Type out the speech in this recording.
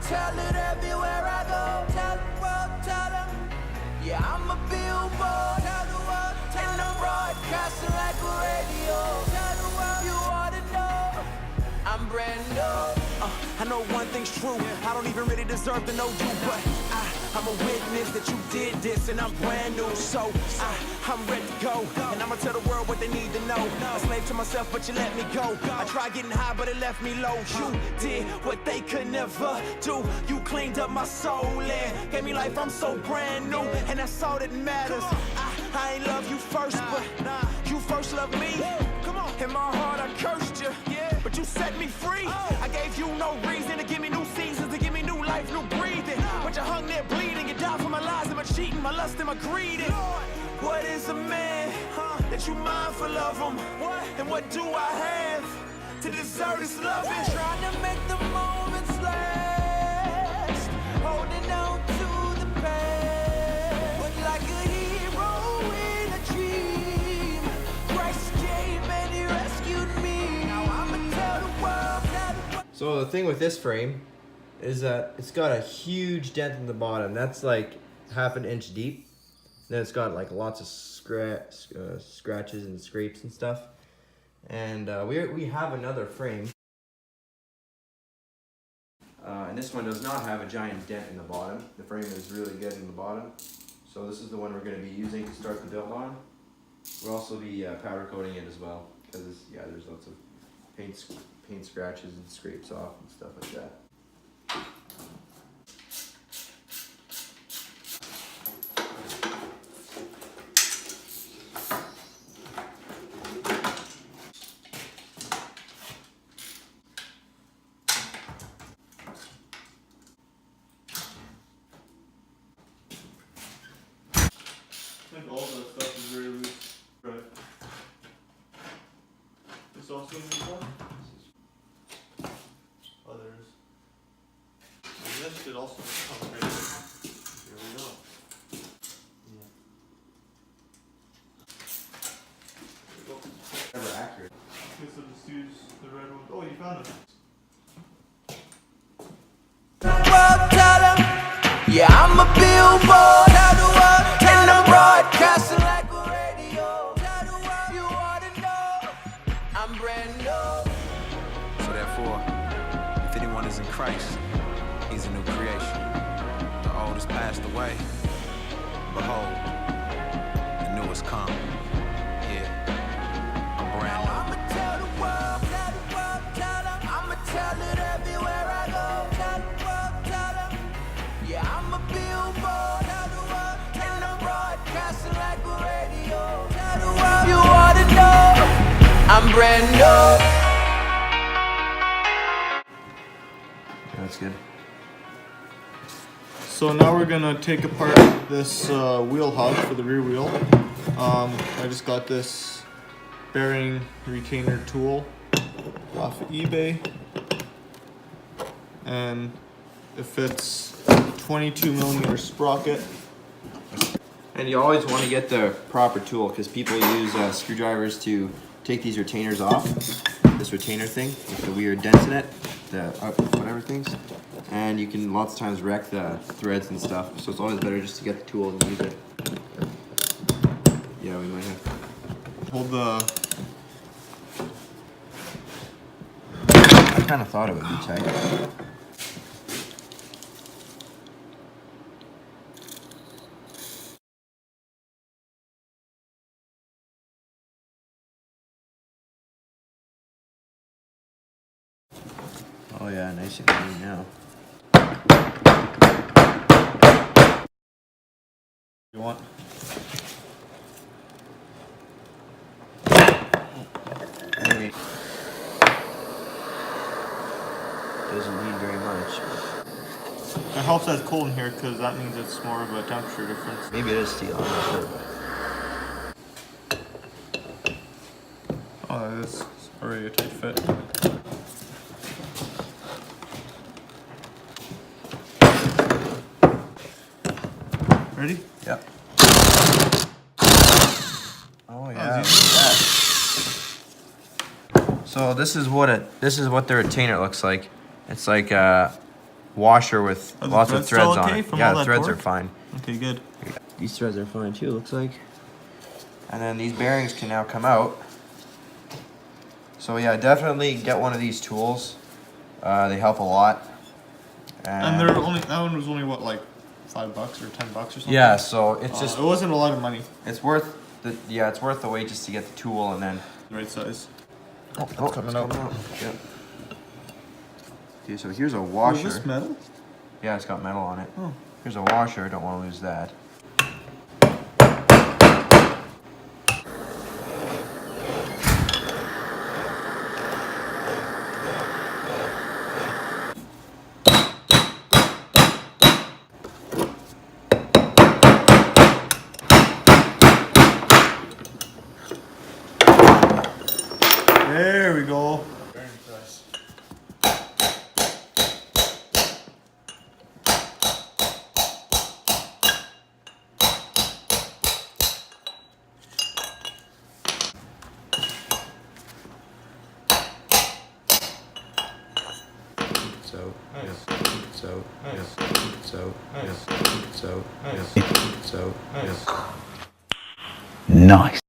tell it everywhere I go. Tell the world, tell them. Yeah, I'm a billboard. Tell the world, and I'm broadcasting like a radio. Tell the world you ought to know. I'm brand new. I know one thing's true. I don't even really deserve to know you, but I'm a witness that you did this, and I'm brand new. So I'm ready to go, and I'ma tell the world what they need to know. A slave to myself, but you let me go. I tried getting high, but it left me low. You did what they could never do. You cleaned up my soul and gave me life. I'm so brand new, and that's all that matters. I ain't love you first, but you first loved me. In my heart, I cursed you, but you set me free. I gave you no reason to give me new seasons, to give me new life, new breathing. But you hung there bleeding, you died for my lies and my cheating, my lust and my greed. What is a man that you mindful of him? And what do I have to deserve this loving? Trying to make the moments last, holding on to the past. But like a hero in a dream, Christ came and he rescued me. Now I'ma tell the world. So the thing with this frame is that it's got a huge dent in the bottom. That's like half an inch deep. Then it's got like lots of scratches and scrapes and stuff. And we have another frame. And this one does not have a giant dent in the bottom. The frame is really good in the bottom. So this is the one we're going to be using to start the build on. We'll also be powder coating it as well, because there's lots of paint scratches and scrapes off and stuff like that. I think all that stuff is very loose. Right. This also in this one? Oh, there is. And this should also come right here. Here we go. Yeah. There we go. Never accurate. Okay, so just use the red one. Oh, you found it. Yeah, I'm a billboard, and I'm broadcasting like a radio. Tell the world you ought to know. I'm brand new. So therefore, if anyone is in Christ, he's a new creation. The old has passed away. Behold, the new has come. Yeah, I'm brand new. I'ma tell the world, tell them. I'ma tell it everywhere I go. Tell the world, tell them. Yeah, I'm a billboard, and I'm broadcasting like a radio. Tell the world you ought to know. I'm brand new. That's good. So now we're gonna take apart this wheel hub for the rear wheel. I just got this bearing retainer tool off of eBay, and it fits 22mm sprocket. And you always want to get the proper tool, because people use screwdrivers to take these retainers off. This retainer thing with the weird dents in it, the whatever things, and you can lots of times wreck the threads and stuff. So it's always better just to get the tool and use it. Yeah, we might have. Hold the. I kind of thought it would be tight. Oh yeah, nice and clean now. You want? Anyway, doesn't need very much. It helps that it's cold in here because that means it's more of a temperature difference. Maybe it is steel, I'm not sure. Oh, that is already a tight fit. Ready? Yep. Oh yeah, yeah. So this is what the retainer looks like. It's like washer with Are the lots of threads still threads on okay it. from Yeah, all the that threads are torque? fine. Okay, good. These threads are fine too, looks like. And then these bearings can now come out. So yeah, definitely get one of these tools. They help a lot. And they're only, that one was only what, like $5 or $10 or something? Yeah, so it's just it wasn't a lot of money. it's worth it's worth the wait just to get the tool and then Right size. oh, it's coming out. Yep. Okay, so here's a Oh, washer. is this metal? Yeah, it's got metal on it. Oh. Here's a washer, don't want to lose that. There we go. Bearing press. So, Nice. yeah. So, Nice. yeah. So, Nice. yeah. So, Nice. yeah. So, Nice. yeah. Nice.